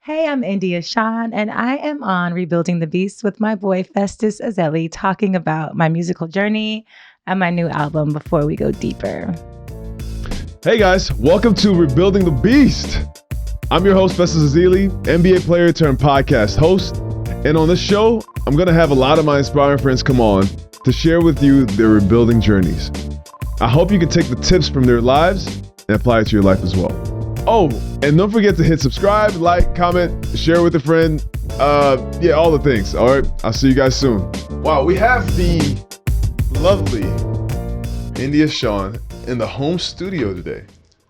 Hey, I'm India Shawn, and I am on Rebuilding the Beast with my boy Festus Azeli, talking about my musical journey and my new album before we go deeper. Hey guys, welcome to Rebuilding the Beast. I'm your host, Festus Azeli, NBA player turned podcast host. And on this show, I'm going to have a lot of my inspiring friends come on to share with you their rebuilding journeys. I hope you can take the tips from their lives and apply it to your life as well. Oh, and don't forget to hit subscribe, like, comment, share with a friend. All the things. All right, I'll see you guys soon. Wow, we have the lovely India Shawn in the home studio today.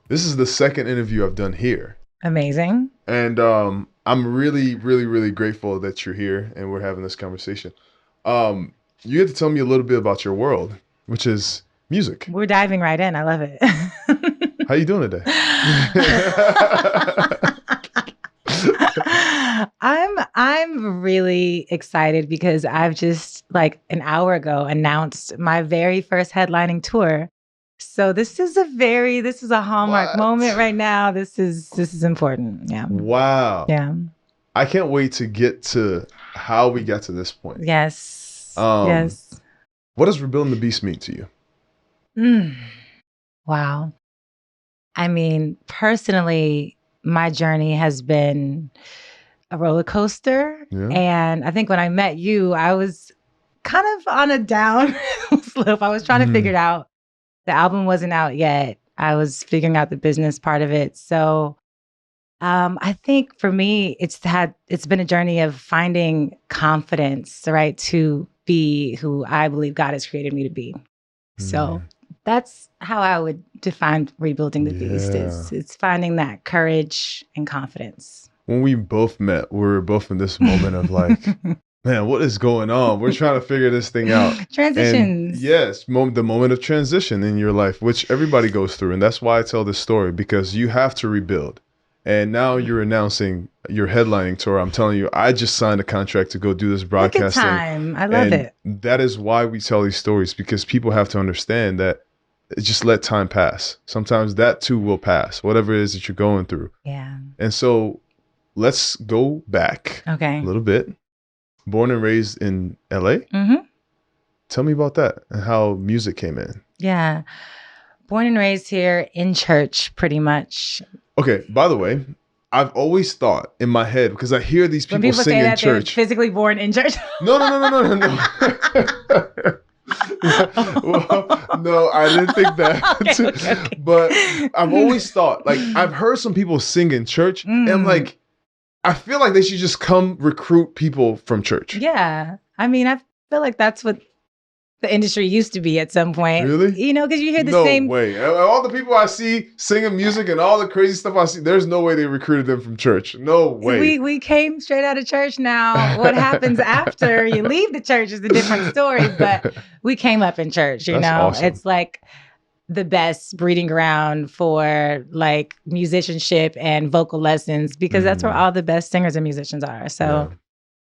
This is the second interview I've done here. Amazing. And I'm really, really, really grateful that you're here and we're having this conversation. You get to tell me a little bit about your world, which is music. We're diving right in. I love it. How you doing today? I'm really excited because I've just like an hour ago announced my very first headlining tour. So this is a hallmark moment right now. This is important. Yeah. Wow. Yeah. I can't wait to get to how we got to this point. Yes. Yes. What does Rebuilding the Beast mean to you? Wow. I mean, personally, my journey has been a roller coaster. Yeah. And I think when I met you, I was kind of on a down slope. I was trying to figure it out. The album wasn't out yet. I was figuring out the business part of it. So I think for me, it's been a journey of finding confidence, right, to be who I believe God has created me to be. So that's how I would define Rebuilding the Beast. It's finding that courage and confidence. When we both met, we were both in this moment of like, man, what is going on? We're trying to figure this thing out. Transitions. And yes, the moment of transition in your life, which everybody goes through. And that's why I tell this story, because you have to rebuild. And now you're announcing your headlining tour. I'm telling you, I just signed a contract to go do this broadcasting. Look at time. I love it. That is why we tell these stories, because people have to understand that just let time pass. Sometimes that too will pass, whatever it is that you're going through. Yeah. And so let's go back a little bit. Born and raised in LA? Mm-hmm. Tell me about that and how music came in. Yeah. Born and raised here in church, pretty much. Okay, by the way, I've always thought in my head, because I hear these people sing in church. Physically born in church? No. Well, no, I didn't think that. Okay. But I've always thought, like, I've heard some people sing in church, and I'm like, I feel like they should just come recruit people from church. Yeah. I mean, I feel like that's what the industry used to be at some point. Really? You know, because you hear the same. No way. All the people I see singing music and all the crazy stuff I see, there's no way they recruited them from church. No way. We came straight out of church now. What happens after you leave the church is a different story, but we came up in church, you That's know? awesome. It's like the best breeding ground for like musicianship and vocal lessons, because that's where all the best singers and musicians are. So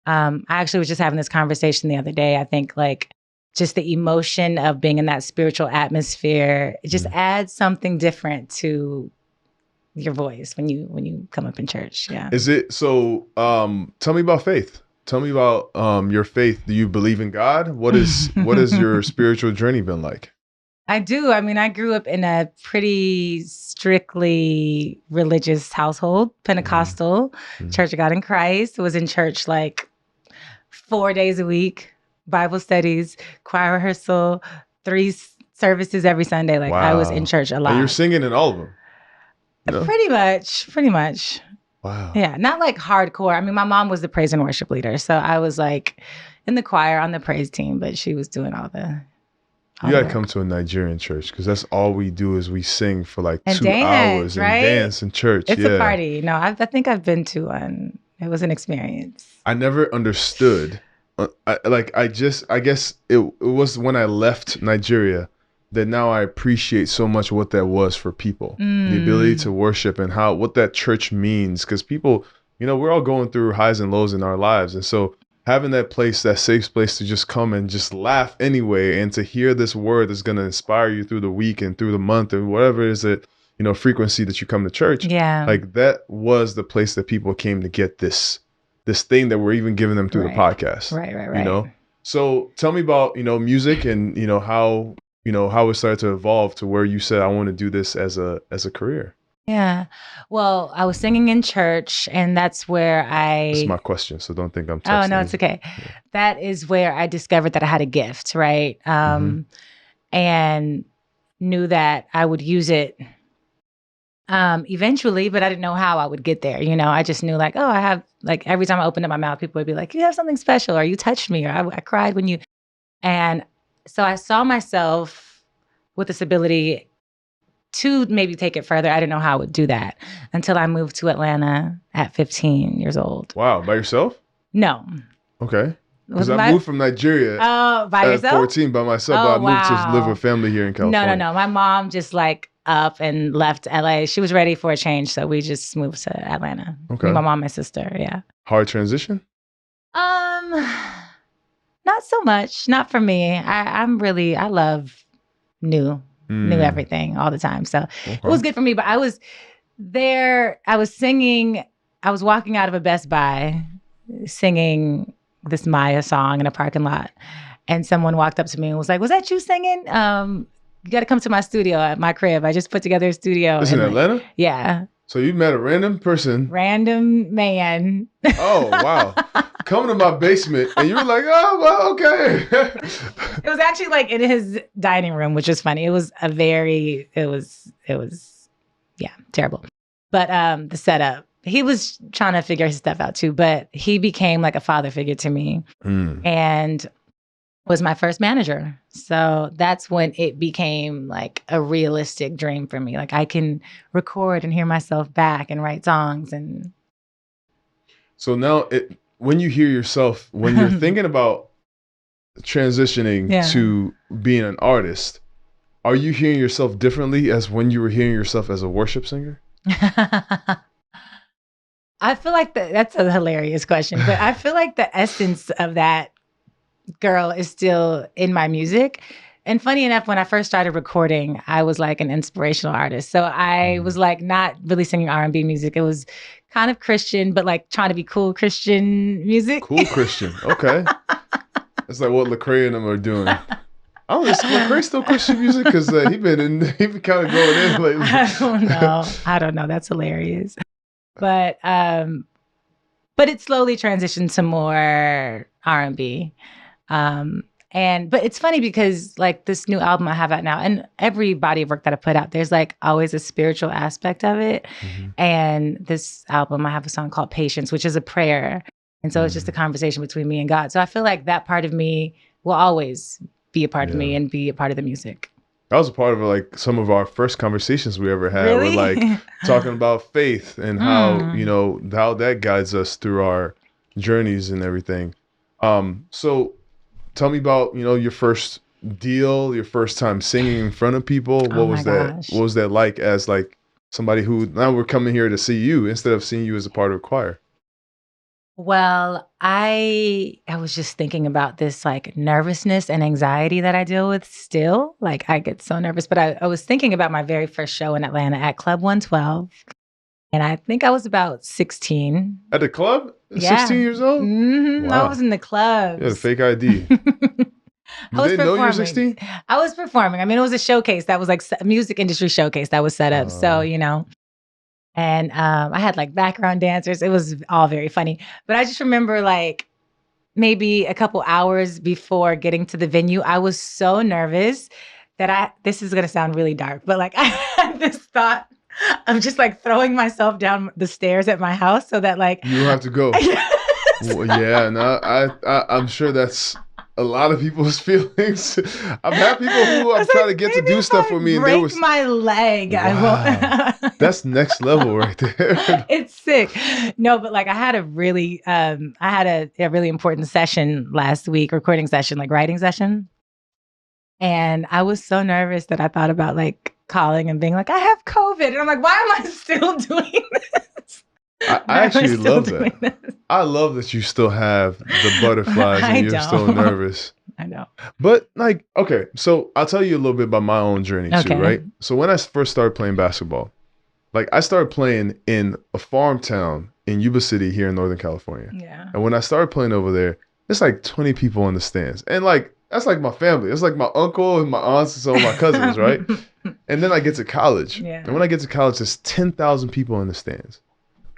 I actually was just having this conversation the other day. I think like just the emotion of being in that spiritual atmosphere, it just adds something different to your voice when you come up in church. Yeah. Is it so? Tell me about faith. Tell me about your faith. Do you believe in God? What is your spiritual journey been like? I do. I mean, I grew up in a pretty strictly religious household, Pentecostal, Church of God in Christ. I was in church like 4 days a week, Bible studies, choir rehearsal, 3 services every Sunday. Like I was in church a lot. And you're singing in all of them? No? Pretty much. Wow. Yeah, not like hardcore. I mean, my mom was the praise and worship leader. So I was like in the choir on the praise team, but she was doing all the... You got to come to a Nigerian church, because that's all we do is we sing for like and 2 dance, hours right? and dance in church. It's a party. No, I think I've been to one. It was an experience. I never understood. I guess it was when I left Nigeria that now I appreciate so much what that was for people. The ability to worship and what that church means. Because people, you know, we're all going through highs and lows in our lives. And so having that place, that safe place to just come and just laugh anyway, and to hear this word that's going to inspire you through the week and through the month and whatever it is that frequency that you come to church. Yeah. Like that was the place that people came to get this thing that we're even giving them through the podcast. Right. So tell me about, music and, how it started to evolve to where you said, I want to do this as a career. Yeah. Well, I was singing in church, and that's where That's my question, so don't think I'm texting. Oh, no, it's okay. Yeah. That is where I discovered that I had a gift, right? And knew that I would use it eventually, but I didn't know how I would get there. I just knew like, I have, like, every time I opened up my mouth, people would be like, you have something special, or you touched me, or I cried when you, and so I saw myself with this ability to maybe take it further. I didn't know how I would do that until I moved to Atlanta at 15 years old. Wow. By yourself? No. Okay. Because I moved from Nigeria by yourself? 14 by myself, but I moved to live with family here in California. No. My mom just like up and left LA. She was ready for a change, so we just moved to Atlanta. Okay. My mom and my sister, yeah. Hard transition? Not so much. Not for me. I love new everything all the time. So it was good for me. But I was there, I was singing, I was walking out of a Best Buy singing this Maya song in a parking lot. And someone walked up to me and was like, was that you singing? You got to come to my studio at my crib. I just put together a studio. This in Atlanta? Yeah. So you met a random person. Random man. Oh, wow. Come to my basement and you were like, oh, well, okay. It was actually like in his dining room, which was funny. It was terrible. But the setup, he was trying to figure his stuff out too, but he became like a father figure to me and was my first manager. So that's when it became like a realistic dream for me. Like I can record and hear myself back and write songs. And so now when you hear yourself, when you're thinking about transitioning to being an artist, are you hearing yourself differently as when you were hearing yourself as a worship singer? I feel like that's a hilarious question, but I feel like the essence of that girl is still in my music. And funny enough, when I first started recording, I was like an inspirational artist. So I was like not really singing R&B music. It was kind of Christian, but like trying to be cool Christian music. Cool Christian. Okay. It's like what Lecrae and them are doing. I don't know, is Lecrae still Christian music? Because he been kind of going in lately. I don't know. That's hilarious. But it slowly transitioned to more R&B. But it's funny because like this new album I have out now, and every body of work that I put out, there's like always a spiritual aspect of it. And this album, I have a song called Patience, which is a prayer. And so it's just a conversation between me and God. So I feel like that part of me will always be a part of me and be a part of the music. That was a part of like some of our first conversations we ever had. Really? We're like talking about faith and how, how that guides us through our journeys and everything. So tell me about, your first deal, your first time singing in front of people. What was that? What was that like as like somebody who now we're coming here to see you instead of seeing you as a part of a choir? Well, I was just thinking about this like nervousness and anxiety that I deal with still. Like I get so nervous, but I was thinking about my very first show in Atlanta at Club 112. And I think I was about 16. At the club? 16 years old? Mm-hmm. Wow. I was in the club. You had a fake ID. Did they know you were 16? I was performing. I mean, it was a showcase that was like a music industry showcase that was set up. So, and I had like background dancers. It was all very funny. But I just remember like maybe a couple hours before getting to the venue, I was so nervous that this is going to sound really dark, but like I had this thought of just like throwing myself down the stairs at my house so that like you don't have to go. Well, yeah, no, I'm sure that's a lot of people's feelings. I've had people who I've tried to get to do stuff with me, and break my leg. Wow. I won't. That's next level right there. It's sick. No, but like I had a really really important session last week, recording session, like writing session, and I was so nervous that I thought about like calling and being like, I have COVID. And I'm like, why am I still doing this? I actually love that. I love that you still have the butterflies and you're still nervous. I know. But like, okay, so I'll tell you a little bit about my own journey too, right? So when I first started playing basketball, like I started playing in a farm town in Yuba City here in Northern California. Yeah. And when I started playing over there, it's like 20 people in the stands. And like, that's like my family. It's like my uncle and my aunts and some of my cousins, right? And then I get to college. Yeah. And when I get to college, there's 10,000 people in the stands.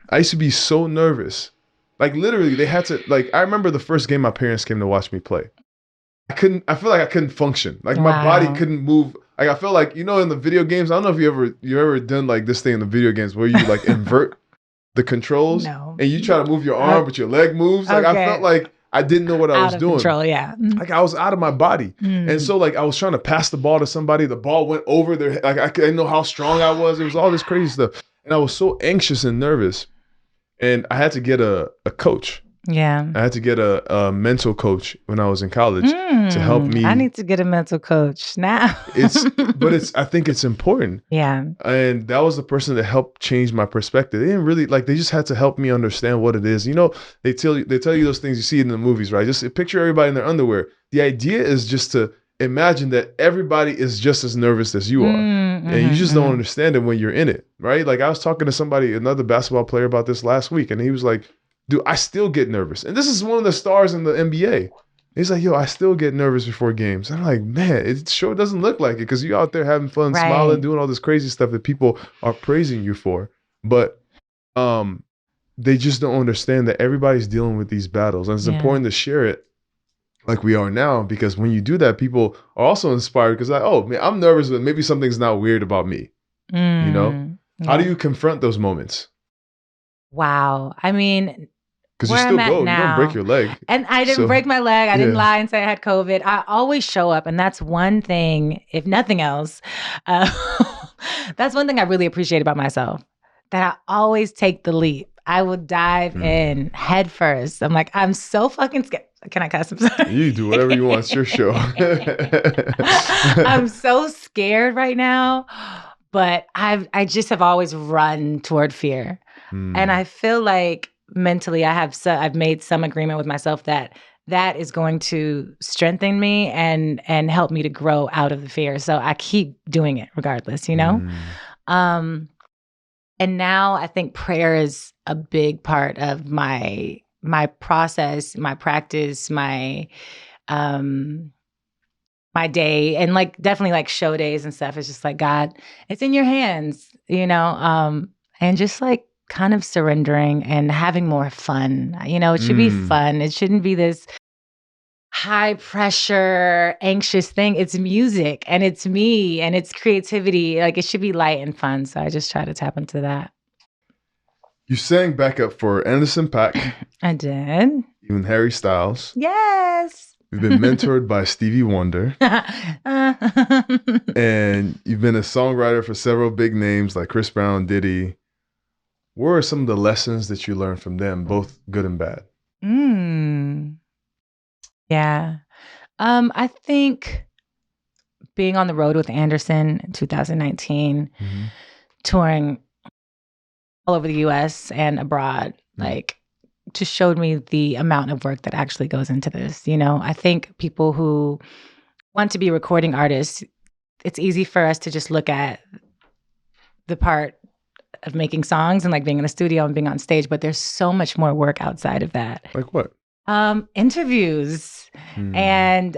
I used to be so nervous. Like literally they had to, like, I remember the first game my parents came to watch me play. I feel like I couldn't function. Like my body couldn't move. Like I felt like, you know, in the video games, I don't know if you ever done like this thing in the video games where you like invert the controls and you try to move your arm, but your leg moves. Like I felt like I didn't know what I was doing. Out of control, yeah. Like I was out of my body. And so like I was trying to pass the ball to somebody. The ball went over their head. Like I didn't know how strong I was. It was all this crazy stuff. And I was so anxious and nervous. And I had to get a coach. Yeah. I had to get a mental coach when I was in college to help me. I need to get a mental coach now. I think it's important. Yeah. And that was the person that helped change my perspective. They didn't really they just had to help me understand what it is. You know, they tell you those things you see in the movies, right? Just picture everybody in their underwear. The idea is just to imagine that everybody is just as nervous as you are. And you just don't understand it when you're in it, right? Like I was talking to somebody, another basketball player about this last week, and he was like, dude, I still get nervous. And this is one of the stars in the NBA. He's like, yo, I still get nervous before games. I'm like, man, it sure doesn't look like it because you're out there having fun, smiling, doing all this crazy stuff that people are praising you for. But they just don't understand that everybody's dealing with these battles. And it's important to share it like we are now, because when you do that, people are also inspired because like, oh, man, I'm nervous, but maybe something's not weird about me. You know? How do you confront those moments? Wow. I mean, because you still go, you don't break your leg. And I didn't break my leg. I didn't lie and say I had COVID. I always show up. And that's one thing, if nothing else, that's one thing I really appreciate about myself, that I always take the leap. I will dive in head first. I'm like, I'm so fucking scared. Can I cuss? I'm sorry. You do whatever you want. It's your show. I'm so scared right now, but I just have always run toward fear. And I feel like mentally I've made some agreement with myself that is going to strengthen me and help me to grow out of the fear. So I keep doing it regardless, you know? And now I think prayer is a big part of my process, my practice, my day, and like definitely like show days and stuff. It's just like, God, it's in your hands, you know? And just like kind of surrendering and having more fun. You know, it should be fun. It shouldn't be this high pressure, anxious thing. It's music and it's me and it's creativity. Like it should be light and fun. So I just try to tap into that. You sang backup for Anderson .Paak. I did. Even Harry Styles. Yes. You've been mentored by Stevie Wonder. And you've been a songwriter for several big names like Chris Brown, Diddy. What are some of the lessons that you learned from them, both good and bad? Yeah. I think being on the road with Anderson in 2019, touring all over the US and abroad, like just showed me the amount of work that actually goes into this. You know, I think people who want to be recording artists, it's easy for us to just look at the part of making songs and like being in the studio and being on stage, but there's so much more work outside of that. Like what? Interviews and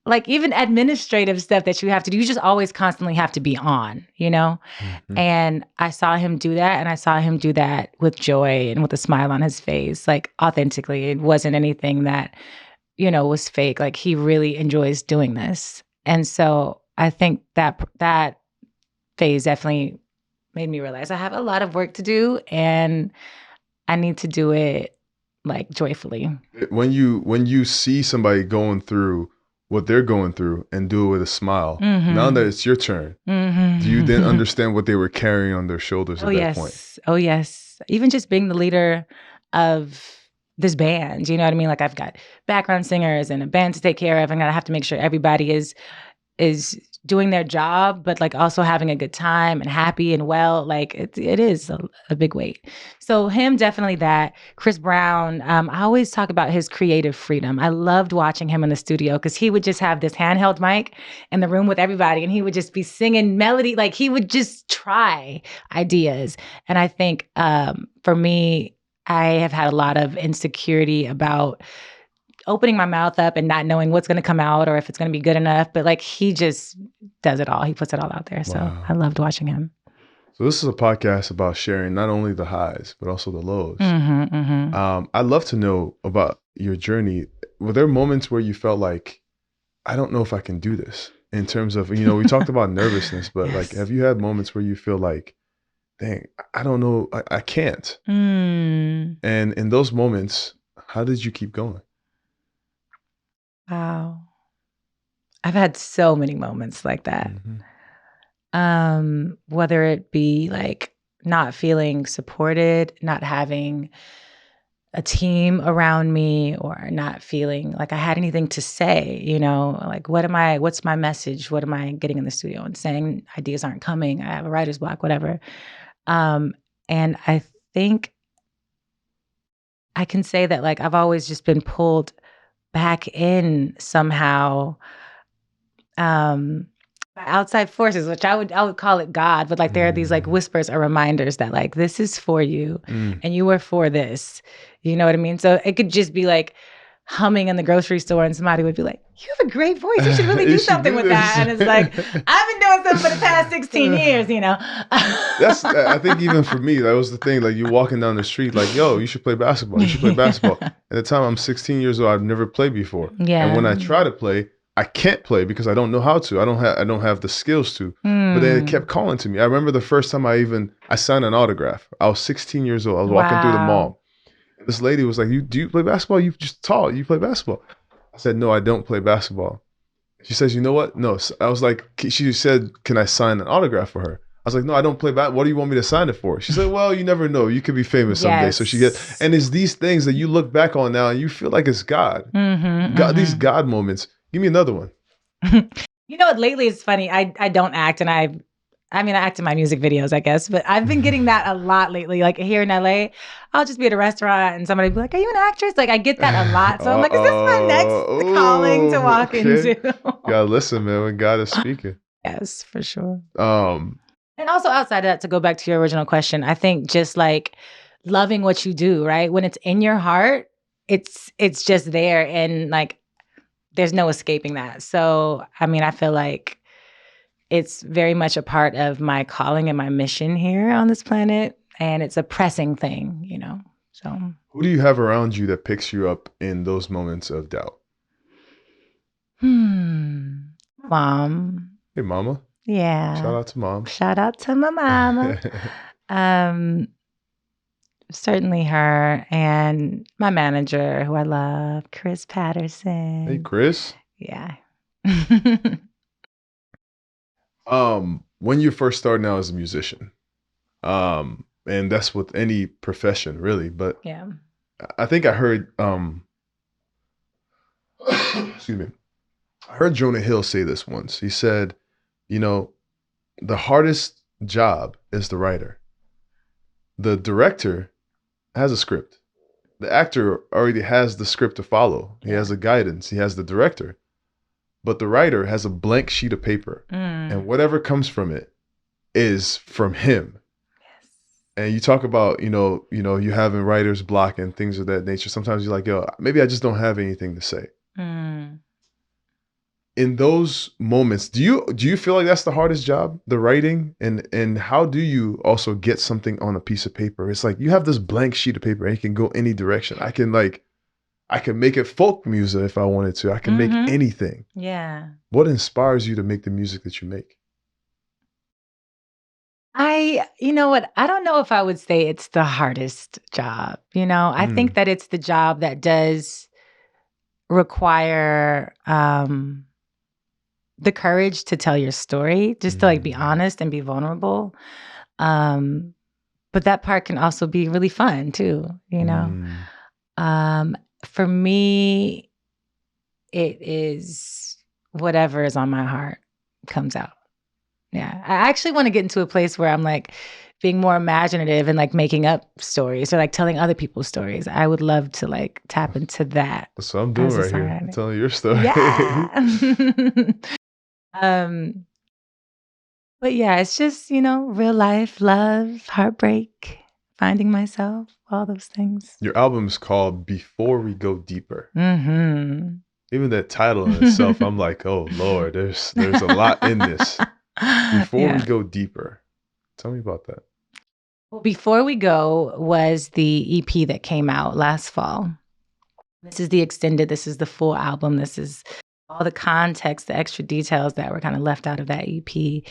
like even administrative stuff that you have to do. You just always constantly have to be on, you know? And I saw him do that, and I saw him do that with joy and with a smile on his face, like authentically. It wasn't anything that, you know, was fake. Like he really enjoys doing this. And so I think that phase definitely made me realize I have a lot of work to do and I need to do it like joyfully. When you see somebody going through what they're going through and do it with a smile, now that it's your turn, do you then understand what they were carrying on their shoulders at that point? Oh, yes. Even just being the leader of this band, you know what I mean? Like I've got background singers and a band to take care of, and I have to make sure everybody is doing their job, but like also having a good time and happy and well. Like it is a big weight. So him, definitely that. Chris Brown, I always talk about his creative freedom. I loved watching him in the studio because he would just have this handheld mic in the room with everybody and he would just be singing melody. Like he would just try ideas. And I think for me, I have had a lot of insecurity about opening my mouth up and not knowing what's going to come out or if it's going to be good enough. But like he just does it all. He puts it all out there. So I loved watching him. So this is a podcast about sharing not only the highs, but also the lows. I'd love to know about your journey. Were there moments where you felt like, I don't know if I can do this in terms of, we talked about nervousness, but Yes. like, have you had moments where you feel like, dang, I don't know, I can't. And in those moments, how did you keep going? Wow. I've had so many moments like that. Whether it be like not feeling supported, not having a team around me, or not feeling like I had anything to say, like what's my message? What am I getting in the studio and saying? Ideas aren't coming. I have a writer's block, whatever. And I think I can say that like I've always just been pulled back in somehow by outside forces, which I would call it God, but like there are these like whispers or reminders that like this is for you and you are for this. You know what I mean? So it could just be like humming in the grocery store and somebody would be like, you have a great voice. You should really do something with that. And it's like, I've been doing something for the past 16 years, I think even for me, that was the thing. Like you walking down the street, like, yo, you should play basketball. You should play basketball. At the time I'm 16 years old, I've never played before. Yeah. And when I try to play, I can't play because I don't know how to. I don't have the skills to. But then it kept calling to me. I remember the first time I signed an autograph. I was 16 years old. I was walking through the mall. This lady was like, do you play basketball? You just tall. You play basketball. I said, no, I don't play basketball. She says, you know what? No. So I was like, she said, can I sign an autograph for her? I was like, no, I don't play basketball. What do you want me to sign it for? She said, well, you never know. You could be famous someday. So and it's these things that you look back on now and you feel like it's God. These God moments. Give me another one. Lately it's funny. I don't act, and I act in my music videos, I guess, but I've been getting that a lot lately. Like here in LA, I'll just be at a restaurant and somebody will be like, are you an actress? Like I get that a lot. So I'm like, is this my next calling to walk into? Gotta listen, man, when God is speaking. Yes, for sure. And also outside of that, to go back to your original question, I think just like loving what you do, right? When it's in your heart, it's just there, and like there's no escaping that. So, I feel like it's very much a part of my calling and my mission here on this planet. And it's a pressing thing, so. Who do you have around you that picks you up in those moments of doubt? Mom. Hey, mama. Yeah. Shout out to mom. Shout out to my mama. Certainly her, and my manager, who I love, Chris Patterson. Hey, Chris. Yeah. When you're first starting out as a musician, and that's with any profession, really, but yeah, I think I heard, excuse me, I heard Jonah Hill say this once. He said, the hardest job is the writer. The director has a script. The actor already has the script to follow. He has a guidance. He has the director. But the writer has a blank sheet of paper. And whatever comes from it is from him. Yes. And you talk about, you having writer's block and things of that nature. Sometimes you're like, yo, maybe I just don't have anything to say. In those moments, do you feel like that's the hardest job, the writing? And how do you also get something on a piece of paper? It's like you have this blank sheet of paper and it can go any direction. I can make it folk music if I wanted to. I can make anything. Yeah. What inspires you to make the music that you make? You know what? I don't know if I would say it's the hardest job. I think that it's the job that does require the courage to tell your story, just to like be honest and be vulnerable. But that part can also be really fun too, For me, it is whatever is on my heart, comes out. Yeah. I actually want to get into a place where I'm like being more imaginative and like making up stories or like telling other people's stories. I would love to like tap into that. That's what I'm doing as a right here. I'm songwriter. telling your story. Yeah. um, but yeah, it's just, real life, love, heartbreak, finding myself, all those things. Your album is called Before We Go Deeper. Mm-hmm. Even that title in itself, I'm like, oh Lord, there's a lot in this. Before We Yeah. Go Deeper. Tell me about that. Well, Before We Go was the EP that came out last fall. This is the extended, this is the full album. This is all the context, the extra details that were kind of left out of that EP.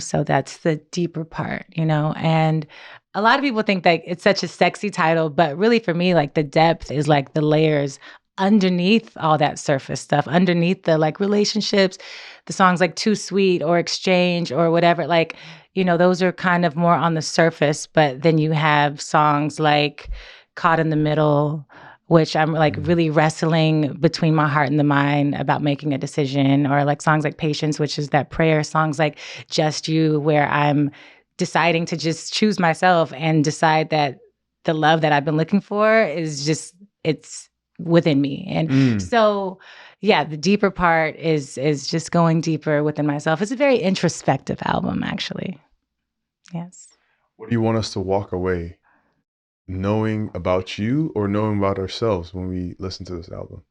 So that's the deeper part, and a lot of people think that it's such a sexy title, but really for me, like the depth is like the layers underneath all that surface stuff, underneath the like relationships, the songs like Too Sweet or Exchange or whatever, like, those are kind of more on the surface, but then you have songs like Caught in the Middle, which I'm like really wrestling between my heart and the mind about making a decision, or like songs like Patience, which is that prayer, songs like Just You, where I'm deciding to just choose myself and decide that the love that I've been looking for is just, it's within me. And so, yeah, the deeper part is just going deeper within myself. It's a very introspective album, actually. Yes. What do you want us to walk away knowing about you or knowing about ourselves when we listen to this album?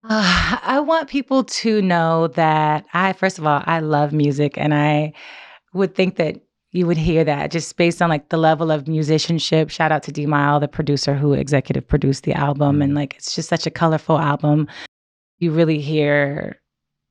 I want people to know that first of all, I love music, and I would think that you would hear that just based on like the level of musicianship. Shout out to D Mile, the producer who executive produced the album. And like, it's just such a colorful album. You really hear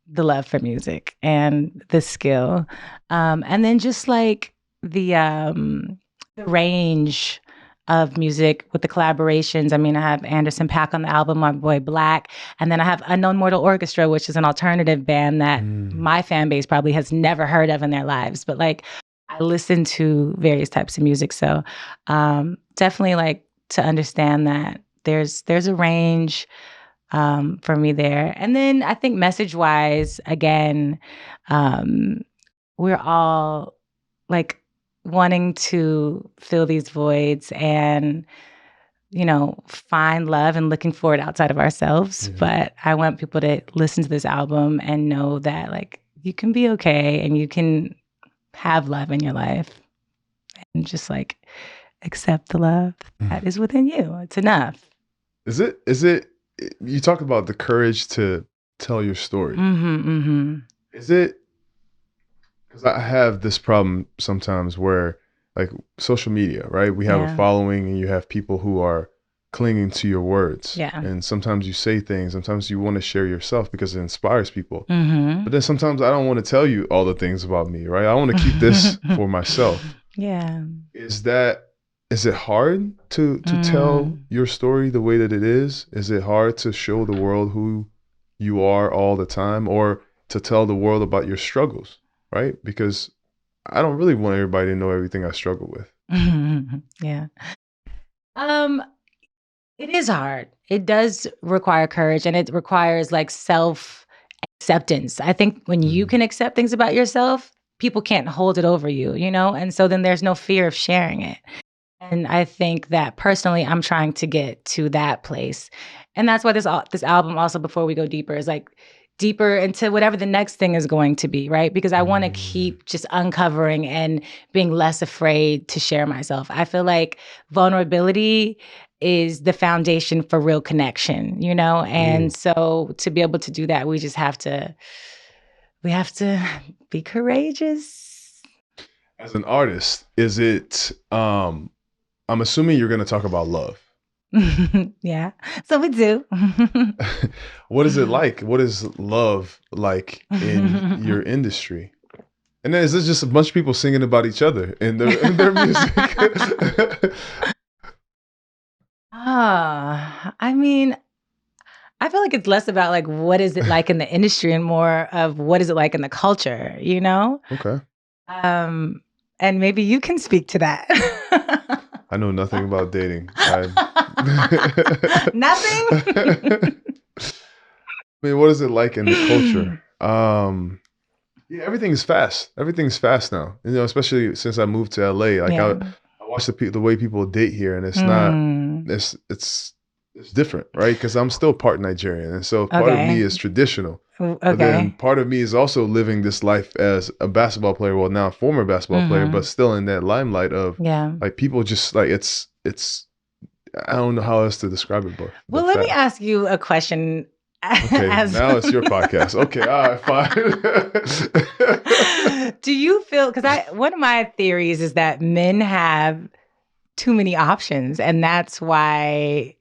the love for music and the skill. And then just like the range of music with the collaborations. I mean, I have Anderson .Paak on the album, my boy Black, and then I have Unknown Mortal Orchestra, which is an alternative band that my fan base probably has never heard of in their lives. But like, I listen to various types of music, so definitely like to understand that there's a range for me there. And then I think message-wise, again, we're all like wanting to fill these voids and, find love and looking for it outside of ourselves. Yeah. But I want people to listen to this album and know that like you can be okay and you can have love in your life and just like accept the love that is within you. It's enough. Is it, you talk about the courage to tell your story. Is it, because I have this problem sometimes where like social media, right? We have a following and you have people who are clinging to your words. Yeah. And sometimes you say things, sometimes you want to share yourself because it inspires people. But then sometimes I don't want to tell you all the things about me, right? I want to keep this for myself. Yeah. Is it hard to tell your story the way that it is? Is it hard to show the world who you are all the time, or to tell the world about your struggles, right? Because I don't really want everybody to know everything I struggle with. Yeah. It is hard. It does require courage, and it requires like self-acceptance. I think when you can accept things about yourself, people can't hold it over you, And so then there's no fear of sharing it. And I think that personally, I'm trying to get to that place. And that's why this album also, Before We Go Deeper, is like deeper into whatever the next thing is going to be, right? Because I want to keep just uncovering and being less afraid to share myself. I feel like vulnerability is the foundation for real connection, And so to be able to do that, we have to be courageous. As an artist, is it, I'm assuming you're going to talk about love. Yeah, so we do. What is it like? What is love like in your industry? And then is this just a bunch of people singing about each other in their music? I mean, I feel like it's less about like what is it like in the industry and more of what is it like in the culture, Okay. And maybe you can speak to that. I know nothing about dating. Nothing? I mean, what is it like in the culture? Yeah, everything is fast. Everything's fast now. You know, especially since I moved to LA. Like Yeah. I watch the way people date here, and it's not. Mm. It's different, right? Because I'm still part Nigerian, and so part of me Okay. is traditional. But then Okay. part of me is also living this life as a basketball player. Well, now a former basketball player, but still in that limelight of Yeah. like people just like it's. I don't know how else to describe it, Well, but let me fast. ask you a question. Okay, As now it's your podcast. Okay, all right, fine. do you feel, because one of my theories is that men have too many options, and that's why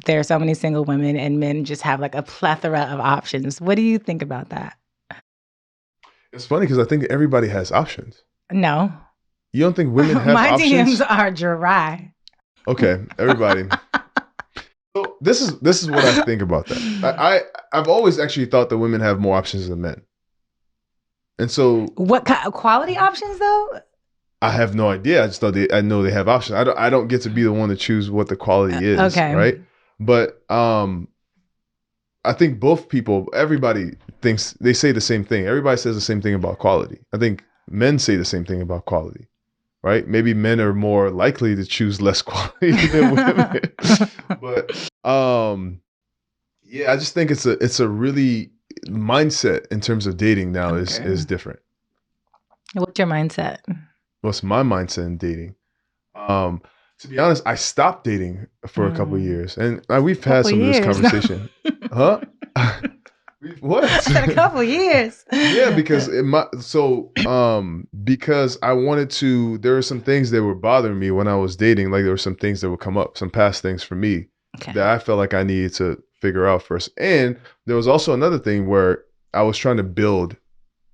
there are so many single women and men just have like a plethora of options. What do you think about that? It's funny because I think everybody has options. No. You don't think women have My DMs options? are dry. Okay, everybody. So this is what I think about that. I've always actually thought that women have more options than men, and so What kind of quality options though? I have no idea. I know they have options. I don't get to be the one to choose what the quality is, Okay. right? But I think both people, everybody thinks they say the same thing. Everybody says the same thing about quality. I think men say the same thing about quality, right? Maybe men are more likely to choose less quality than women. But yeah, I just think it's a really mindset in terms of dating now Okay. is different. What's your mindset? What's my mindset in dating? Um, to be honest, I stopped dating for a couple of years, and we've had Couple some of this years. conversation. Huh? What? I said a couple years. Yeah, because because I wanted to. There were some things that were bothering me when I was dating. Like there were some things that would come up, some past things for me Okay. that I felt like I needed to figure out first. And there was also another thing where I was trying to build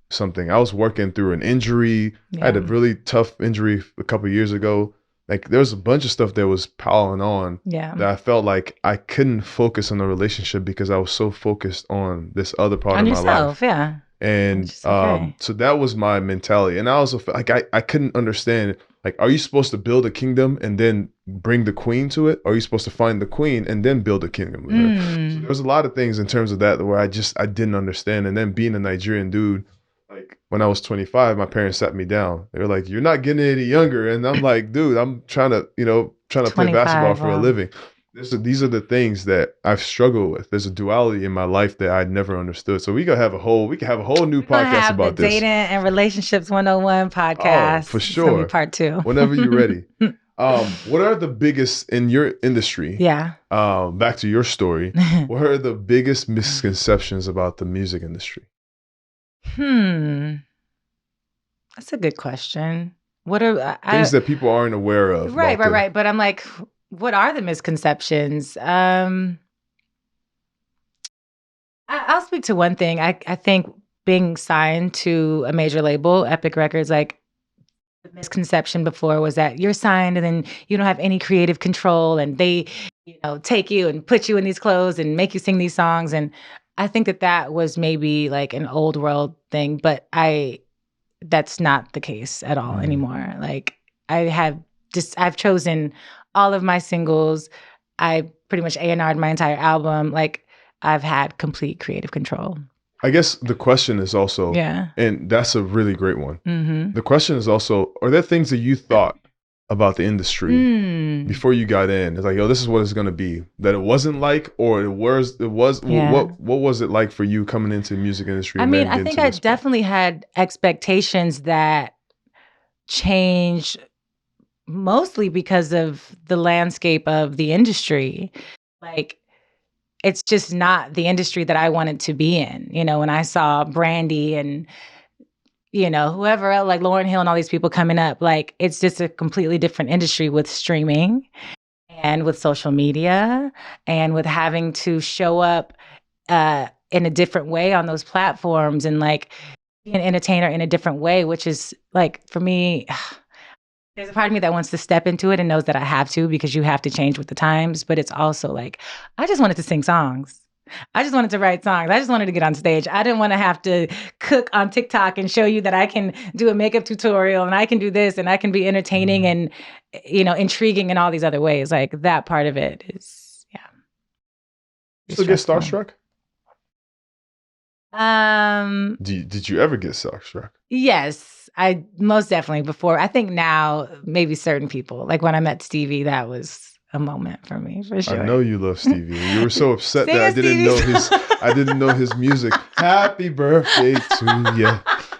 something. I was working through an injury. I had a really tough injury a couple of years ago. Like there was a bunch of stuff that was piling on that I felt like I couldn't focus on the relationship because I was so focused on this other part On of my yourself, life. yeah. And Okay. so that was my mentality. And I also felt like I couldn't understand, like, are you supposed to build a kingdom and then bring the queen to it? Or are you supposed to find the queen and then build a kingdom with her? So there was a lot of things in terms of that where I didn't understand. And then being a Nigerian dude, like when I was 25, my parents sat me down. They were like, "You're not getting any younger." And I'm like, dude, I'm trying to play basketball 25, for a living. These are the things that I've struggled with. There's a duality in my life that I'd never understood. So we can have a whole new We're gonna podcast have the about this. Dating and Relationships 101 Oh, podcast. for It's gonna be sure. part 2. Whenever you're ready. What are the biggest in your industry? Yeah. Back to your story. What are the biggest misconceptions about the music industry? That's a good question. What are Things that people aren't aware of? right. But I'm like, what are the misconceptions? I'll speak to one thing. I think being signed to a major label, Epic Records, like the misconception before was that you're signed and then you don't have any creative control, and they, take you and put you in these clothes and make you sing these songs. And I think that was maybe like an old world thing, but that's not the case at all anymore. Like I've chosen all of my singles. I pretty much A&R'd my entire album. Like I've had complete creative control. I guess the question is also, and that's a really great one. The question is also, are there things that you thought about the industry before you got in? It's like, this is what it's going to be, that it wasn't like, or it was, what was it like for you coming into the music industry? I mean, I think I definitely had expectations that changed mostly because of the landscape of the industry. Like, it's just not the industry that I wanted to be in. When I saw Brandy and, whoever else, like Lauryn Hill and all these people coming up, like, it's just a completely different industry with streaming and with social media and with having to show up in a different way on those platforms and like be an entertainer in a different way, which is like, for me, there's a part of me that wants to step into it and knows that I have to, because you have to change with the times. But it's also like, I just wanted to sing songs. I just wanted to write songs. I just wanted to get on stage. I didn't want to have to cook on TikTok and show you that I can do a makeup tutorial and I can do this and I can be entertaining and, intriguing in all these other ways. Like that part of it is, You still get starstruck? Did you ever get starstruck? Yes, I most definitely before. I think now maybe certain people. Like when I met Stevie, that was a moment for me for I sure. know you love Stevie. You were so upset that I didn't know his music. Happy birthday to you.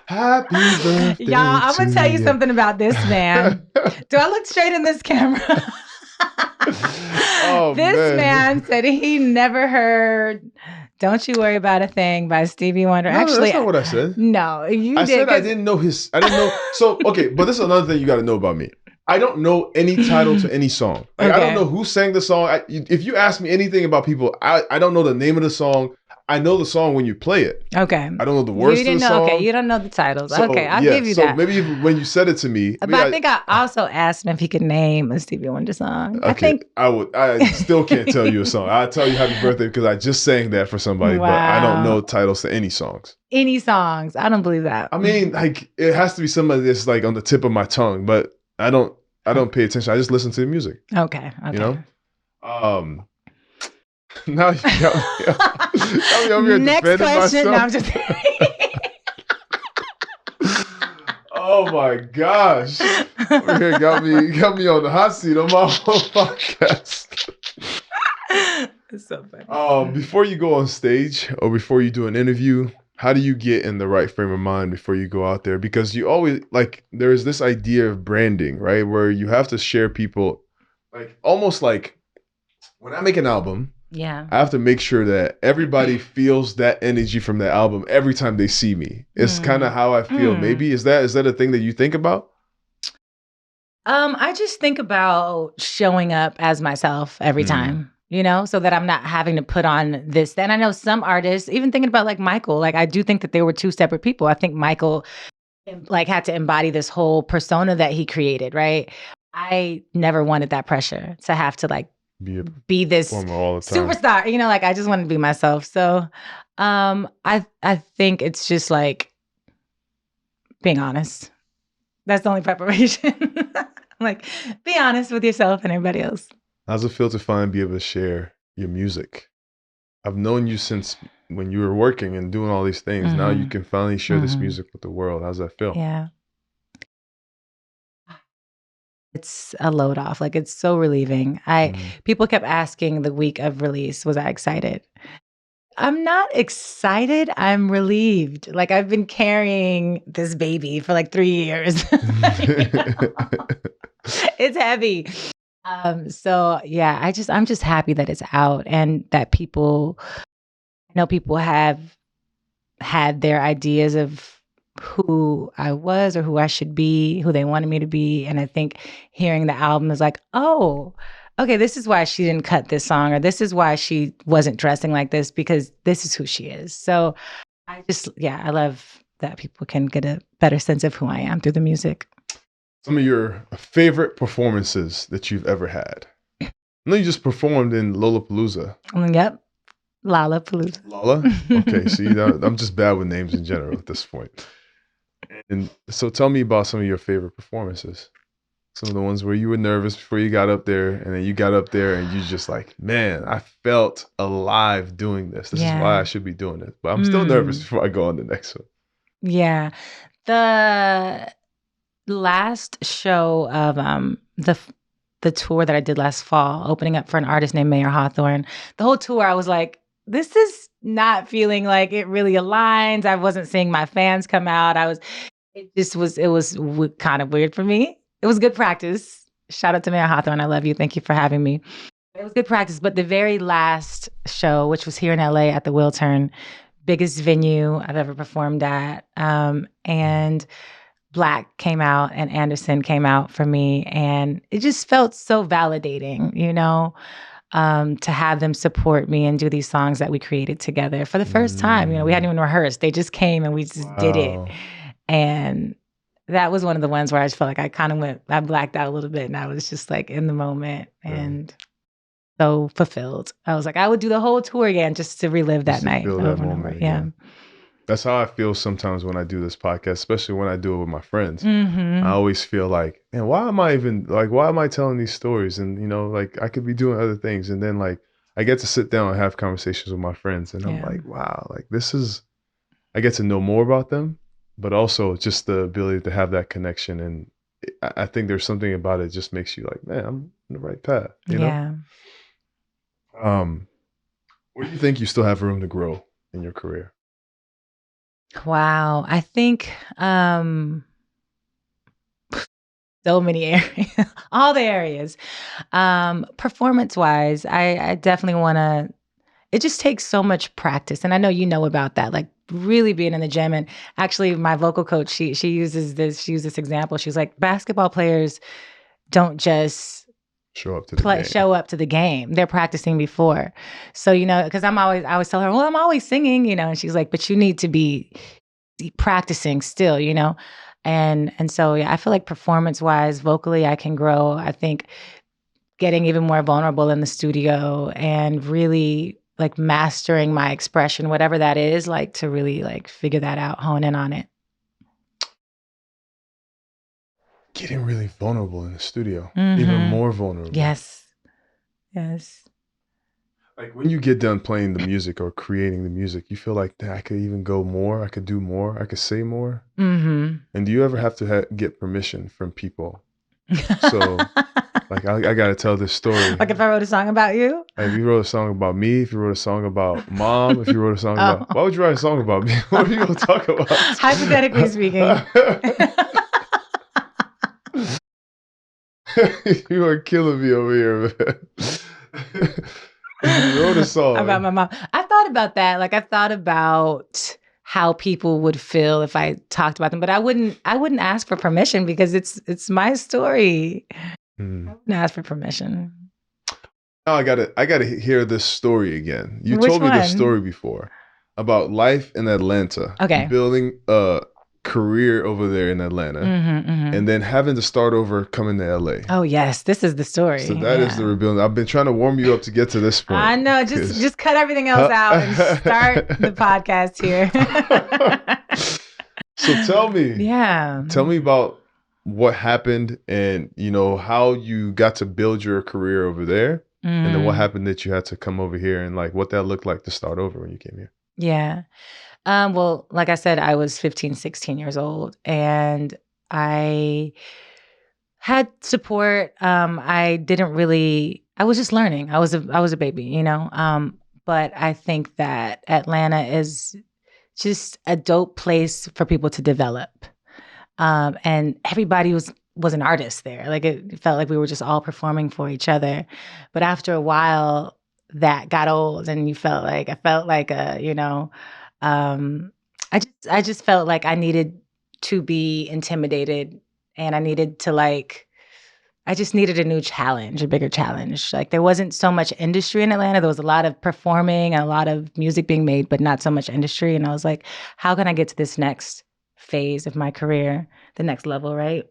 Happy birthday Y'all, I'm gonna tell you something about this man. Do I look straight in this camera? Oh, this man said he never heard "Don't You Worry About a Thing" by Stevie Wonder. No, Actually, that's not what I said. No, you I did. said I didn't know his. I didn't know. So okay, but this is another thing you got to know about me. I don't know any title to any song. Like, I don't know who sang the song. If you ask me anything about people, I don't know the name of the song. I know the song when you play it. Okay. I don't know the words to the song. Okay, you don't know the titles. So, okay, I'll give you that. So maybe when you said it to me. But I think I also asked him if he could name a Stevie Wonder song. Okay, I still can't tell you a song. I'll tell you happy birthday because I just sang that for somebody, but I don't know titles to any songs. Any songs. I don't believe that. I mean, like, it has to be somebody that's like on the tip of my tongue, but I don't pay attention. I just listen to the music. Okay. You know? Now you got me over here Next defending question. myself. No, I'm just Oh my gosh. Over here got me on the hot seat on my own podcast. It's so funny. Before you go on stage or before you do an interview, how do you get in the right frame of mind before you go out there? Because you always, like, there's this idea of branding, right? Where you have to share people, like, almost like when I make an album, yeah, I have to make sure that everybody feels that energy from the album every time they see me. It's kind of how I feel. Maybe is that a thing that you think about? I just think about showing up as myself every time. You know, so that I'm not having to put on this. Then I know some artists, even thinking about like Michael, like I do think that they were two separate people. I think Michael like had to embody this whole persona that he created, right? I never wanted that pressure to have to like be this superstar, you know, like I just wanted to be myself. So I think it's just like being honest. That's the only preparation. Like, be honest with yourself and everybody else. How's it feel to finally be able to share your music? I've known you since when you were working and doing all these things. Now you can finally share this music with the world. How's that feel? Yeah. It's a load off. Like, it's so relieving. People kept asking the week of release, was I excited? I'm not excited. I'm relieved. Like, I've been carrying this baby for like 3 years. It's heavy. So yeah, I'm just happy that it's out and that people have had their ideas of who I was or who I should be, who they wanted me to be. And I think hearing the album is like, oh, okay, this is why she didn't cut this song, or this is why she wasn't dressing like this, because this is who she is. So I love that people can get a better sense of who I am through the music. Some of your favorite performances that you've ever had. I know you just performed in Lollapalooza. Yep. Lollapalooza. Lolla? Okay, see, I'm just bad with names in general at this point. And so tell me about some of your favorite performances. Some of the ones where you were nervous before you got up there, and then you got up there and you just like, man, I felt alive doing this. This is why I should be doing this. But I'm still nervous before I go on the next one. Yeah. The last show of the tour that I did last fall, opening up for an artist named Mayor Hawthorne, the whole tour, I was like, this is not feeling like it really aligns. I wasn't seeing my fans come out. It was kind of weird for me. It was good practice. Shout out to Mayor Hawthorne. I love you. Thank you for having me. It was good practice. But the very last show, which was here in LA at the Wiltern, biggest venue I've ever performed at, and Black came out and Anderson came out for me, and it just felt so validating, you know, to have them support me and do these songs that we created together for the first time. You know, we hadn't even rehearsed. They just came and we just did it. And that was one of the ones where I just felt like I blacked out a little bit, and I was just like in the moment and so fulfilled. I was like, I would do the whole tour again just to relive that night over and over. Yeah. That's how I feel sometimes when I do this podcast, especially when I do it with my friends. I always feel like, man, why am I telling these stories? And, you know, like I could be doing other things. And then like I get to sit down and have conversations with my friends, and I'm like, wow, like this is I get to know more about them, but also just the ability to have that connection. And I think there's something about it just makes you like, man, I'm on the right path, you know? Yeah. Where do you think you still have room to grow in your career? Wow. I think so many areas, all the areas. Performance wise, I definitely want to, it just takes so much practice. And I know you know about that, like really being in the gym. And actually my vocal coach, she uses this example. She's like, basketball players don't just Show up to the game. show up to the game. They're practicing before. So, because I always tell her, well, I'm always singing, and she's like, but you need to be practicing still. And so yeah, I feel like performance wise, vocally, I can grow. I think getting even more vulnerable in the studio and really like mastering my expression, whatever that is, like to really like figure that out, hone in on it. Getting really vulnerable in the studio, even Mm-hmm. more vulnerable. Yes. Yes. Like when you get done playing the music or creating the music, you feel like, I could even go more. I could do more. I could say more. Mm-hmm. And do you ever have to get permission from people? So, like, I got to tell this story. Like if I wrote a song about you? Like if you wrote a song about me, if you wrote a song about mom, if you wrote a song about, why would you write a song about me? What are you going to talk about? Hypothetically speaking. You are killing me over here, man. You wrote a song about my mom. I thought about that. Like I thought about how people would feel if I talked about them, but I wouldn't ask for permission because it's my story. I wouldn't ask for permission. Now I gotta hear this story again. You Which told me one? this story before about life in Atlanta. Okay. Building a career over there in Atlanta. And then having to start over coming to LA. Oh yes, this is the story. So that is the rebuilding. I've been trying to warm you up to get to this point. I know. Just cut everything else out and start the podcast here. So tell me. Yeah. Tell me about what happened and how you got to build your career over there. And then what happened that you had to come over here and like what that looked like to start over when you came here. Yeah. Well, like I said, I was 15, 16 years old and I had support. I was just learning. I was a baby, but I think that Atlanta is just a dope place for people to develop. And everybody was an artist there. Like it felt like we were just all performing for each other. But after a while that got old and I felt like I just felt like I needed to be intimidated and I needed to I just needed a new challenge, a bigger challenge. Like there wasn't so much industry in Atlanta. There was a lot of performing and a lot of music being made, but not so much industry. And I was like, how can I get to this next phase of my career, the next level, right?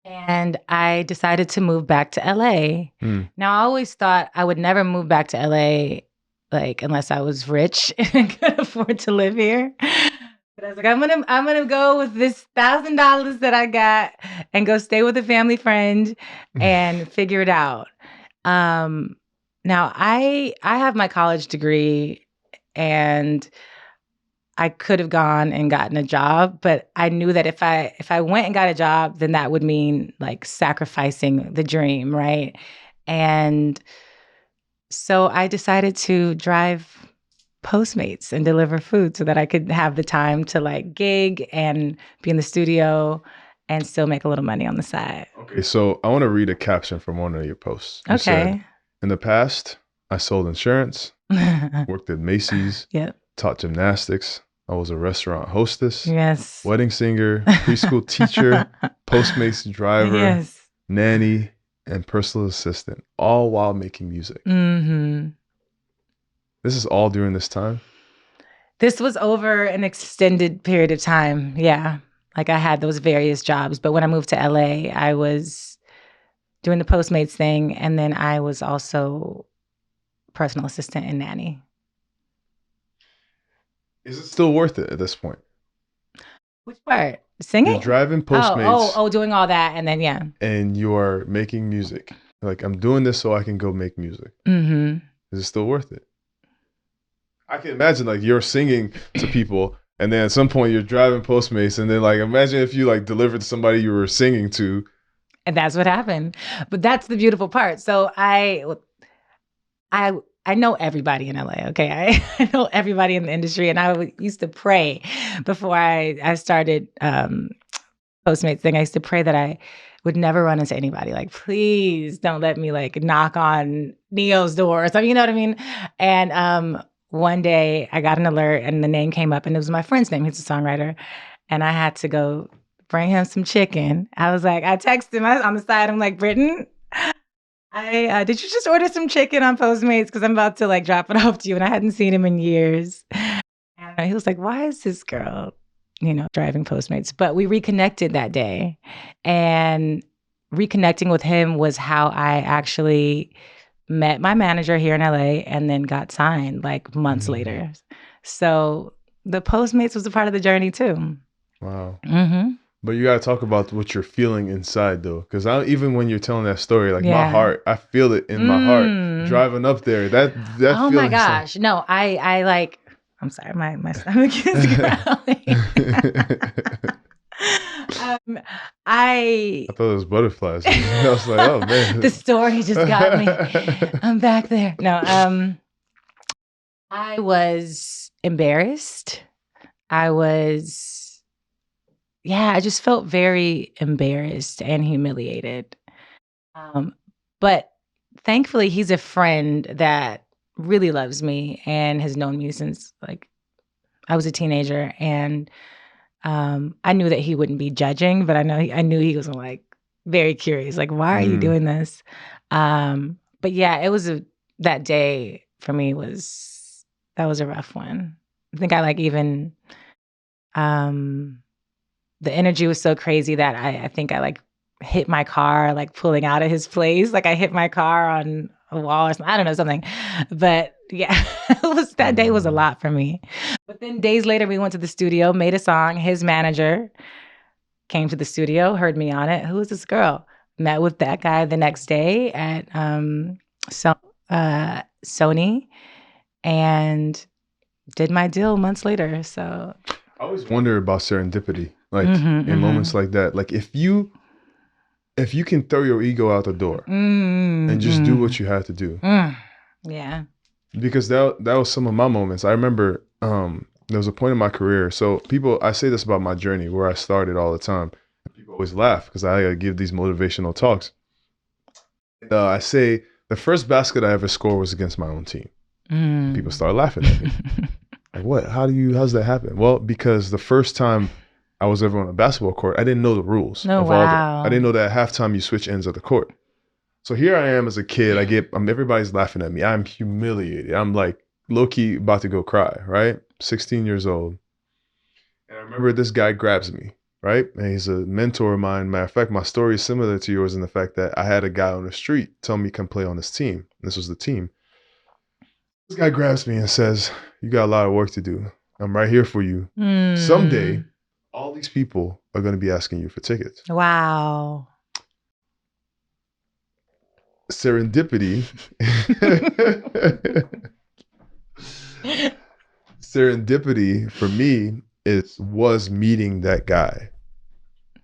And I decided to move back to LA. Now, I always thought I would never move back to LA, unless I was rich and could afford to live here. But I was like, I'm gonna go with this $1,000 that I got and go stay with a family friend and figure it out. Now, I have my college degree and I could have gone and gotten a job, but I knew that if I went and got a job, then that would mean like sacrificing the dream, right? And so I decided to drive Postmates and deliver food so that I could have the time to like gig and be in the studio and still make a little money on the side. Okay, so I want to read a caption from one of your posts. You Okay. said, in the past, I sold insurance, worked at Macy's, Yep. taught gymnastics. I was a restaurant hostess, Yes. wedding singer, preschool teacher, Postmates driver, Yes. nanny, and personal assistant, all while making music. Mm-hmm. This is all during this time? This was over an extended period of time. Yeah. Like I had those various jobs. But when I moved to LA, I was doing the Postmates thing. And then I was also personal assistant and nanny. Is it still worth it at this point? Which part? Singing? You're driving Postmates. Oh, doing all that. And then, yeah. And you are making music. Like, I'm doing this so I can go make music. Mm-hmm. Is it still worth it? I can imagine like you're singing to people, and then at some point you're driving Postmates, and then like imagine if you like delivered to somebody you were singing to. And that's what happened. But that's the beautiful part. So I I know everybody in LA. Okay, I know everybody in the industry, and used to pray before I started Postmates thing. I used to pray that I would never run into anybody. Like, please don't let me like knock on Neo's door or something. You know what I mean? And one day I got an alert, and the name came up, and it was my friend's name. He's a songwriter, and I had to go bring him some chicken. I was like, I texted him on the side. I'm like, Britton, I did you just order some chicken on Postmates? Because I'm about to like drop it off to you, and I hadn't seen him in years. And he was like, why is this girl, driving Postmates? But we reconnected that day, and reconnecting with him was how I actually met my manager here in LA and then got signed like months later. So the Postmates was a part of the journey too. Wow. But you got to talk about what you're feeling inside, though. Because even when you're telling that story, like my heart, I feel it in my heart. Driving up there, that oh my gosh. No, I like, I'm sorry, my stomach is growling. I thought it was butterflies. I was like, oh, man. The story just got me. I'm back there. No, I was embarrassed. I just felt very embarrassed and humiliated. But thankfully, he's a friend that really loves me and has known me since like I was a teenager. And I knew that he wouldn't be judging, but I knew he was like very curious, like, why are you doing this? But yeah, it was that day for me was a rough one. I think I like even the energy was so crazy that I think I like hit my car, like pulling out of his place. Like I hit my car on a wall or something. I don't know, something. But yeah, that day was a lot for me. But then days later, we went to the studio, made a song. His manager came to the studio, heard me on it. Who is this girl? Met with that guy the next day at Sony and did my deal months later. So I always wonder about serendipity. Like in moments like that, like if you can throw your ego out the door and just do what you had to do. Yeah. Because that was some of my moments. I remember there was a point in my career. So I say this about my journey where I started all the time. People always laugh because I give these motivational talks. I say the first basket I ever scored was against my own team. People start laughing at me. Like, what? How's that happen? Well, because the first time I was ever on a basketball court, I didn't know the rules of all that. I didn't know that at halftime you switch ends of the court. So here I am as a kid. Everybody's laughing at me. I'm humiliated. I'm like low-key about to go cry, right? 16 years old. And I remember this guy grabs me, right? And he's a mentor of mine. Matter of fact, my story is similar to yours in the fact that I had a guy on the street tell me come play on this team. This was the team. This guy grabs me and says, you got a lot of work to do. I'm right here for you. Someday, all these people are going to be asking you for tickets. Wow. Serendipity. Serendipity for me was meeting that guy.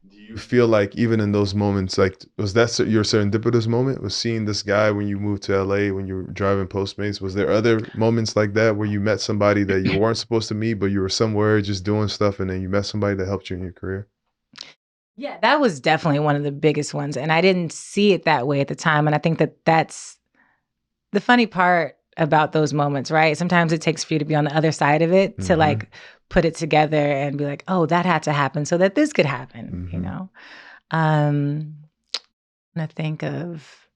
Do you feel like even in those moments, like was that your serendipitous moment? Was seeing this guy when you moved to LA, when you were driving Postmates? Was there other moments like that where you met somebody that you weren't supposed to meet, but you were somewhere just doing stuff and then you met somebody that helped you in your career? Yeah, that was definitely one of the biggest ones. And I didn't see it that way at the time. And I think that that's the funny part about those moments, right? Sometimes it takes for you to be on the other side of it to like put it together and be like, oh, that had to happen so that this could happen, you know? And I think of...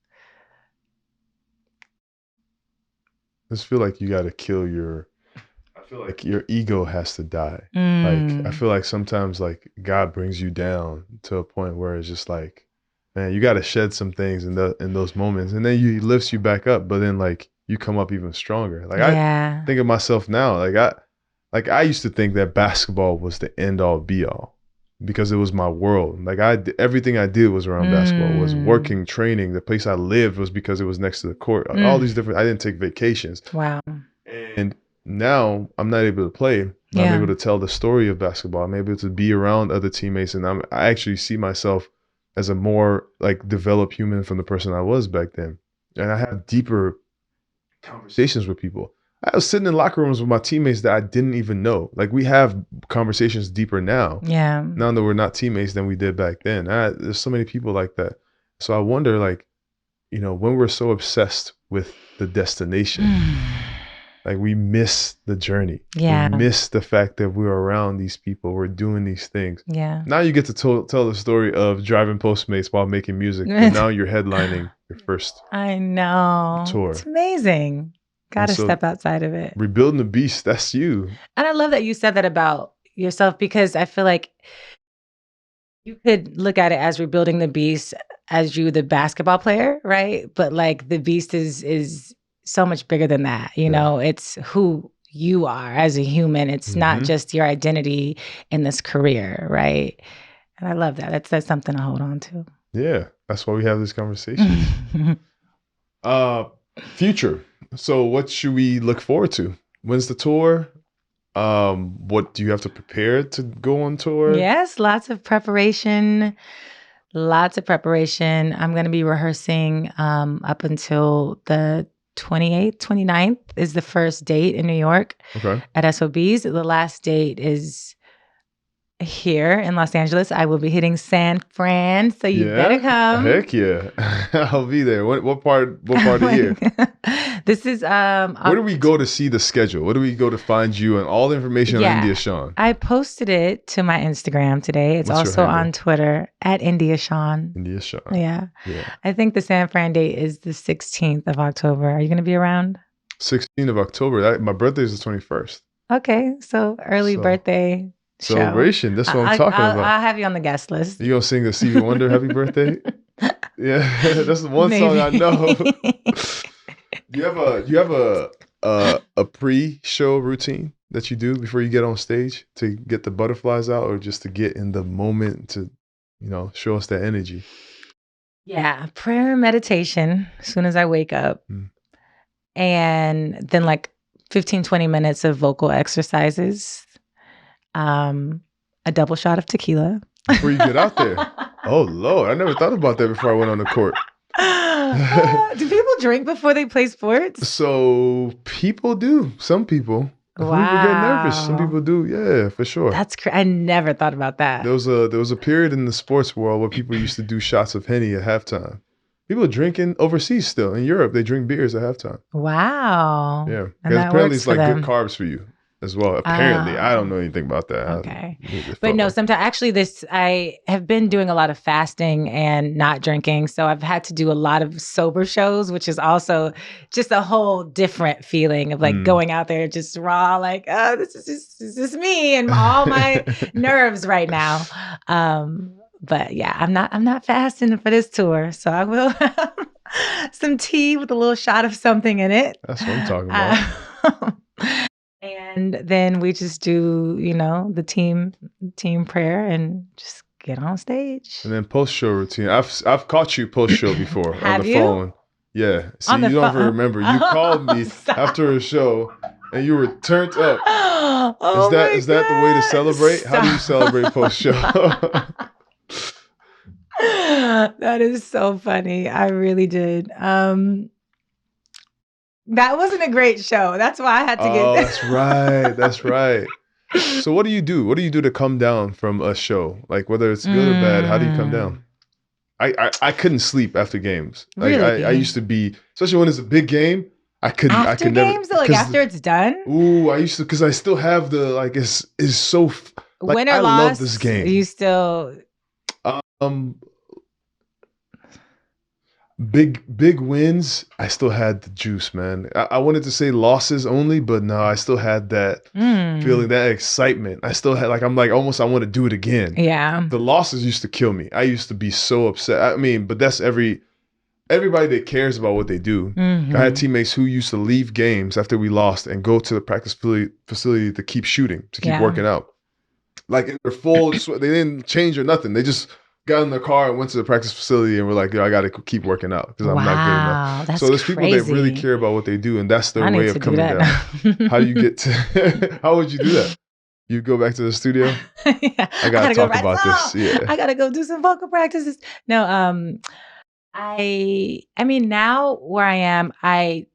I just feel like you got to kill I feel like your ego has to die. Like, I feel like sometimes like God brings you down to a point where it's just like, man, you got to shed some things in those moments, and then he lifts you back up. But then like you come up even stronger. Like I think of myself now, like I used to think that basketball was the end all be all because it was my world. Like everything I did was around basketball. Was working, training. The place I lived was because it was next to the court. All these different. I didn't take vacations. Wow. And now I'm not able to play. But I'm Yeah. able to tell the story of basketball. I'm able to be around other teammates, and I actually see myself as a more like developed human from the person I was back then. And I have deeper conversations with people. I was sitting in locker rooms with my teammates that I didn't even know. Like we have conversations deeper now. Yeah. Now that we're not teammates than we did back then. There's so many people like that. So I wonder, like, you know, when we're so obsessed with the destination, like we miss the journey. Yeah. We miss the fact that we're around these people. We're doing these things. Yeah. Now you get to tell the story of driving Postmates while making music. But now you're headlining your first I know. tour. It's amazing. Got to step outside of it. Rebuilding the beast, that's you. And I love that you said that about yourself, because I feel like you could look at it as rebuilding the beast as you, the basketball player, right? But like the beast is so much bigger than that. You know, it's who you are as a human. It's not just your identity in this career, right? And I love that. That's something to hold on to. Yeah, that's why we have this conversation. Future. So what should we look forward to? When's the tour? What do you have to prepare to go on tour? Yes, lots of preparation. Lots of preparation. I'm going to be rehearsing up until the 28th, 29th is the first date in New York at SOBs. The last date is here in Los Angeles. I will be hitting San Fran, so you better come. Heck yeah. I'll be there. What part of the year? This is where do we go to see the schedule? Where do we go to find you and all the information on India Shawn? I posted it to my Instagram today. It's also on Twitter at India Shawn. India Shawn. Yeah. I think the San Fran date is the 16th of October. Are you going to be around? 16th of October. My birthday is the 21st. Okay, so early birthday celebration. Show. That's what I'm talking about. I'll have you on the guest list. You gonna sing the Stevie Wonder "Happy Birthday"? Yeah, that's the one song I know. Do you have a pre-show routine that you do before you get on stage to get the butterflies out, or just to get in the moment to, you know, show us that energy? Yeah, prayer and meditation as soon as I wake up, and then like 15-20 minutes of vocal exercises. A double shot of tequila before you get out there. Oh Lord, I never thought about that before I went on the court. Do people drink before they play sports? So people do. Some people. Some people get nervous. Some people do. Yeah, for sure. That's I never thought about that. There was a period in the sports world where people used to do shots of Henny at halftime. People are drinking overseas still. In Europe, they drink beers at halftime. Wow. Yeah. Because apparently it's like good carbs for you as well. Apparently. I don't know anything about that. Okay. But no, sometimes actually I have been doing a lot of fasting and not drinking. So I've had to do a lot of sober shows, which is also just a whole different feeling of like going out there just raw, like, oh, this is just me and all my nerves right now. But yeah, I'm not fasting for this tour. So I will have some tea with a little shot of something in it. That's what I'm talking about. And then we just do, you know, the team prayer and just get on stage. And then post-show routine. I've caught you post-show before on the phone. Yeah. See, you don't even remember. You called me after a show and you were turned up. Is that the way to celebrate? Stop. How do you celebrate post-show? That is so funny. I really did. That wasn't a great show. That's why I had to get. Oh, that's right. That's right. So what do you do? What do you do to come down from a show? Like whether it's good or bad, how do you come down? I couldn't sleep after games. Like really? I used to be, especially when it's a big game. I could games, never. Like after it's done. Ooh, I used to, because I still have the like. It's so. Like, win or I loss, love this game. You still. Big wins, I still had the juice, man. I wanted to say losses only, but no, I still had that feeling, that excitement. I still had like, I'm like almost I want to do it again. Yeah. The losses used to kill me. I used to be so upset. I mean, but that's everybody that cares about what they do. I had teammates who used to leave games after we lost and go to the practice facility to keep shooting, to keep working out. Like in their full, they didn't change or nothing. They just got in the car and went to the practice facility and were like, yo, I got to keep working out because I'm not good enough. Wow, that's So there's people that really crazy. care about what they do, and that's their I way need of to do coming that down. now. How do you get to, how would you do that? You go back to the studio? Yeah, I got to gotta go talk write about this. song. Yeah. I gotta go do some vocal practices. No, I mean, now where I am, I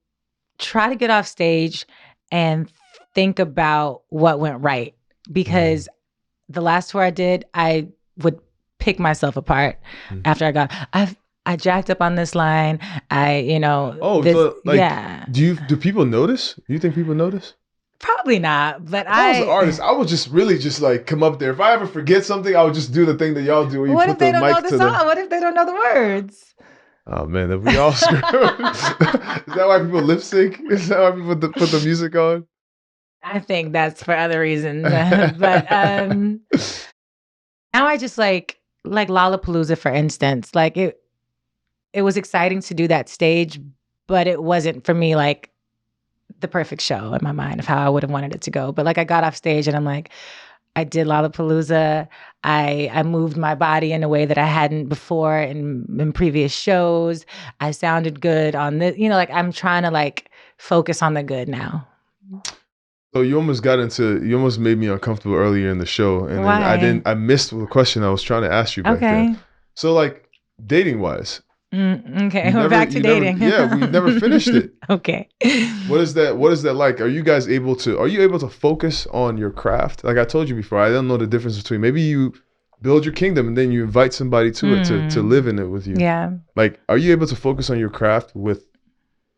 try to get off stage and think about what went right, because the last tour I did, I would pick myself apart after I jacked up on this line. Oh, this, so like, yeah, do people notice? Do you think people notice? probably not, but If I was an artist, I would just really just like come up there. If I ever forget something, I would just do the thing that y'all do where you what put if they the don't know mic the to song? the. What if they don't know the words? Oh man, then we all screwed. Is that why people lip sync? Is that why people put the music on? I think that's for other reasons. But now I just like Lollapalooza, for instance. Like it was exciting to do that stage, but it wasn't for me like the perfect show in my mind of how I would have wanted it to go. But like I got off stage and I'm like, I did Lollapalooza. I moved my body in a way that I hadn't before in previous shows. I sounded good on this, like I'm trying to like focus on the good now. So you almost made me uncomfortable earlier in the show, and Why? then I missed the question I was trying to ask you back then. So like dating wise, okay, we're back to dating. We never finished it. Okay. What is that like? Are you able to focus on your craft? Like I told you before, I don't know the difference between maybe you build your kingdom and then you invite somebody to it to live in it with you. Yeah. Like, are you able to focus on your craft with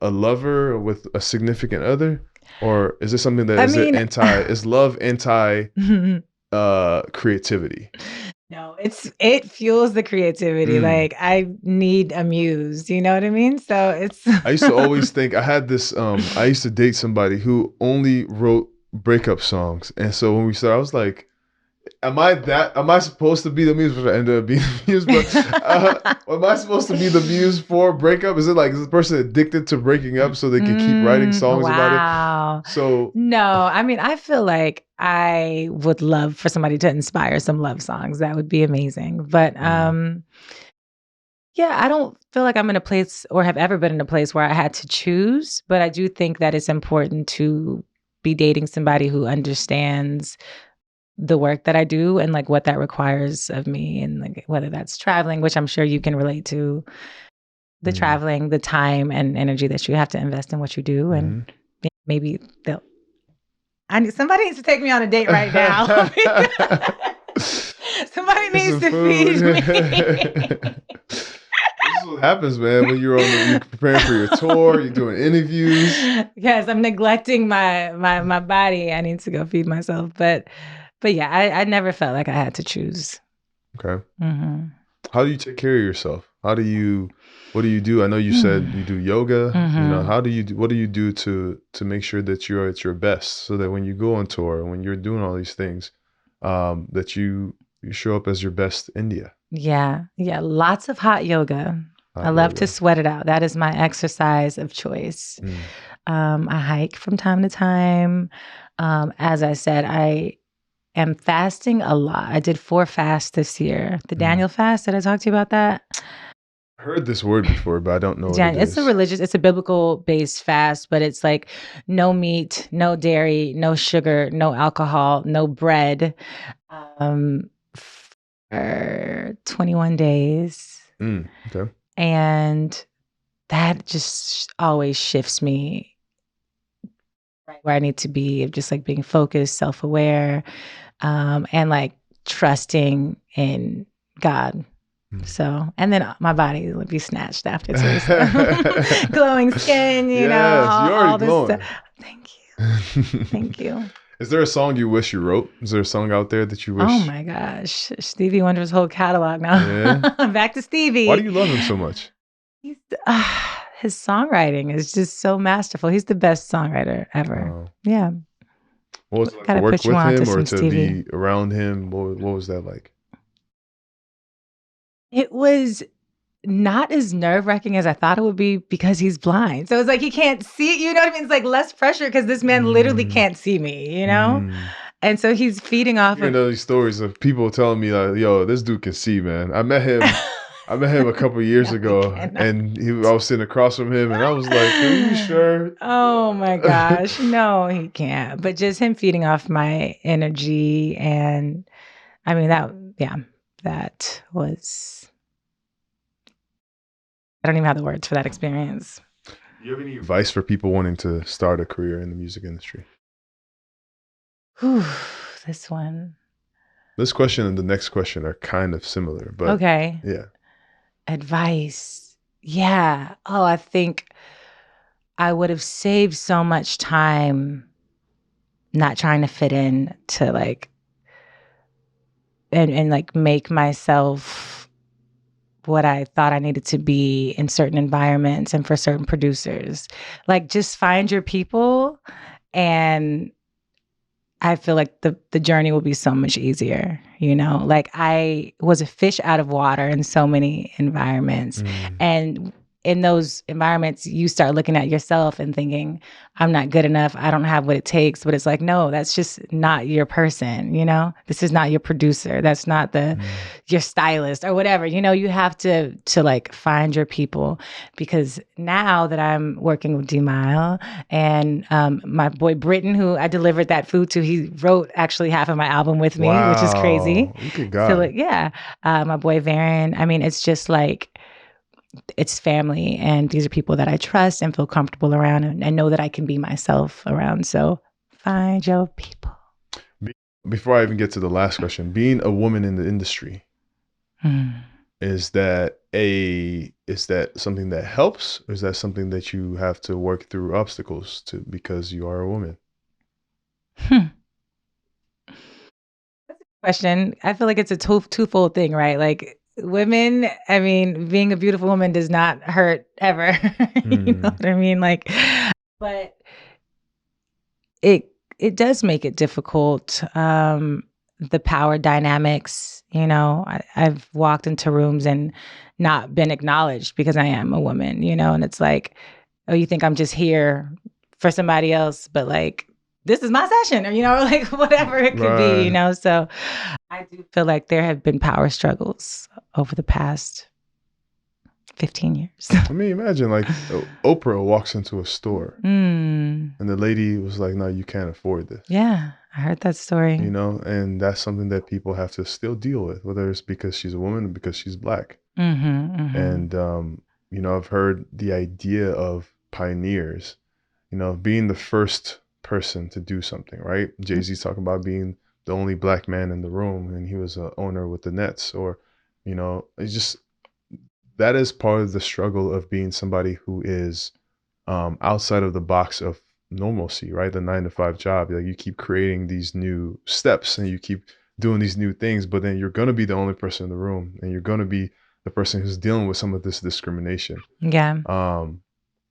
a lover or with a significant other? Or is this something that is love anti creativity? No, it fuels the creativity. Like I need a muse, you know what I mean? So it's I used to always think I had this I used to date somebody who only wrote breakup songs. And so when we started, I was like, am I supposed to be the muse? Which I ended up being the muse, but am I supposed to be the muse for breakup? Is it like, is the person addicted to breaking up so they can keep writing songs about it? So no, I mean, I feel like I would love for somebody to inspire some love songs. That would be amazing. But yeah, I don't feel like I'm in a place or have ever been in a place where I had to choose, but I do think that it's important to be dating somebody who understands the work that I do and like what that requires of me, and like whether that's traveling, which I'm sure you can relate to, the traveling, the time and energy that you have to invest in what you do. And maybe somebody needs to take me on a date right now. Somebody needs to feed me. This is what happens, man, when you're preparing for your tour, you're doing interviews. Yes, I'm neglecting my body. I need to go feed myself. But yeah, I never felt like I had to choose. Okay. How do you take care of yourself? What do you do? I know you said you do yoga. What do you do to make sure that you're at your best, so that when you go on tour, when you're doing all these things, that you show up as your best India? Yeah. Lots of hot yoga. I love to sweat it out. That is my exercise of choice. I hike from time to time. As I said, I am fasting a lot. I did 4 fasts this year. The Daniel fast, did I talk to you about that? I heard this word before, but I don't know what it is. It's a biblical based fast, but it's like no meat, no dairy, no sugar, no alcohol, no bread, for 21 days. Okay. And that just always shifts me right where I need to be, of just like being focused, self-aware, and like trusting in God. So, and then my body would be snatched after too. So. Glowing skin, you know, all this stuff. Thank you. Thank you. Is there a song you wish you wrote? Is there a song out there that you wish? Oh my gosh. Stevie Wonder's whole catalog now. Yeah. Back to Stevie. Why do you love him so much? His songwriting is just so masterful. He's the best songwriter ever. Oh. Yeah. What was it like to work with him or to be around him? What was that like? It was not as nerve-wracking as I thought it would be, because he's blind. So it's like he can't see, you know what I mean? It's like less pressure because this man literally can't see me, you know? And so he's feeding off Hearing of these stories of people telling me like, "Yo, this dude can see, man." I met him. I met him a couple years No, he ago, cannot. and I was sitting across from him, and I was like, "Are you sure?" Oh my gosh. No, he can't. But just him feeding off my energy. And I mean, that was, I don't even have the words for that experience. Do you have any advice for people wanting to start a career in the music industry? Whew, this one. This question and the next question are kind of similar, but Okay. yeah. Advice. Yeah. Oh, I think I would have saved so much time not trying to fit in to like and like make myself what I thought I needed to be in certain environments and for certain producers. Like just find your people, and I feel like the journey will be so much easier, you know? Like I was a fish out of water in so many environments. And in those environments, you start looking at yourself and thinking, I'm not good enough. I don't have what it takes. But it's like, no, that's just not your person, you know? This is not your producer. That's not your stylist or whatever. You know, you have to like find your people, because now that I'm working with D-Mile and my boy Britton, who I delivered that food to, he wrote actually half of my album with me, which is crazy. Look at God. So like, yeah, my boy Varen. I mean, it's just like, it's family, and these are people that I trust and feel comfortable around, and know that I can be myself around. So find your people. Before I even get to the last question, being a woman in the industry, is that something that helps, or is that something that you have to work through obstacles to because you are a woman? Question. I feel like it's a twofold thing, right? Like women, I mean, being a beautiful woman does not hurt ever. You know what I mean? Like, but it does make it difficult. The power dynamics, you know, I've walked into rooms and not been acknowledged because I am a woman, you know, and it's like, oh, you think I'm just here for somebody else, but like, this is my session, or, you know, like whatever it could be, you know? So I do feel like there have been power struggles over the past 15 years. I mean, imagine like Oprah walks into a store and the lady was like, "No, you can't afford this." Yeah, I heard that story. You know, and that's something that people have to still deal with, whether it's because she's a woman or because she's Black. And, you know, I've heard the idea of pioneers, you know, being the first person to do something, right? Jay-Z's talking about being the only Black man in the room, and he was an owner with the Nets, or, you know, it's just, that is part of the struggle of being somebody who is outside of the box of normalcy, right? The 9 to 5 job. Like you keep creating these new steps and you keep doing these new things, but then you're going to be the only person in the room, and you're going to be the person who's dealing with some of this discrimination. Yeah.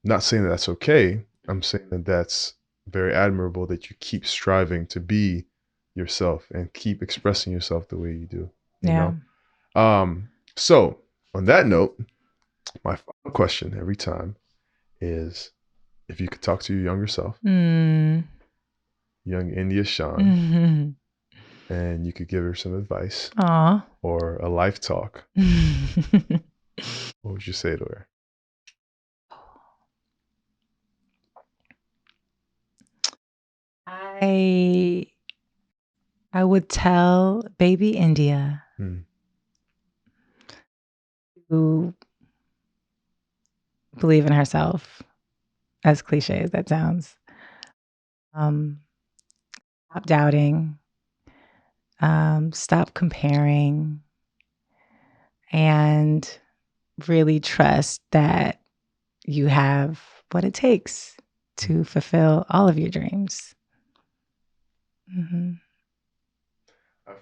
Not saying that that's okay. I'm saying that that's very admirable that you keep striving to be yourself and keep expressing yourself the way you do, you know? So on that note, my final question every time is, if you could talk to your younger self, young India Shawn, and you could give her some advice or a life talk, what would you say to her? I would tell baby India to believe in herself, as cliche as that sounds. Stop doubting, stop comparing, and really trust that you have what it takes to fulfill all of your dreams. I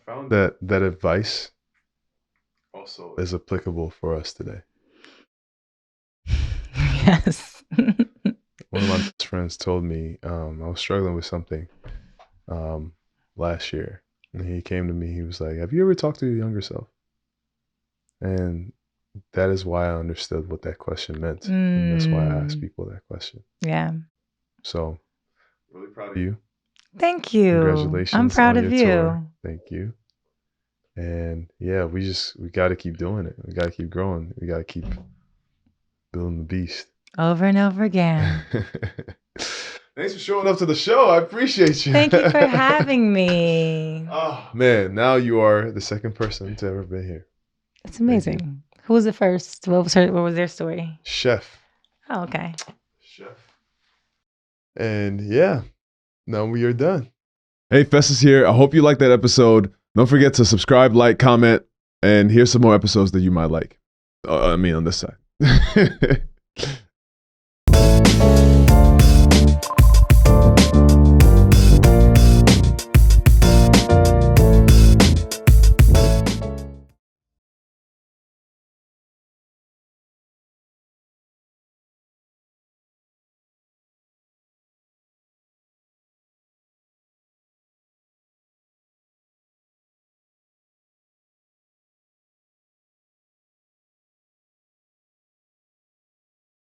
found that that advice also is applicable for us today. Yes. One of my best friends told me I was struggling with something last year, and he came to me. He was like, "Have you ever talked to your younger self?" And that is why I understood what that question meant, and that's why I ask people that question. Yeah. So, really proud of you. Thank you. Congratulations I'm proud on of your you. tour. Thank you. And yeah, we got to keep doing it. We got to keep growing. We got to keep building the beast. Over and over again. Thanks for showing up to the show. I appreciate you. Thank you for having me. Oh, man. Now you are the second person to ever be here. It's amazing. Who was the first? What was their story? Chef. Oh, okay. Chef. And yeah, now we are done. Hey, Festus here. I hope you liked that episode. Don't forget to subscribe, like, comment, and here's some more episodes that you might like. On this side.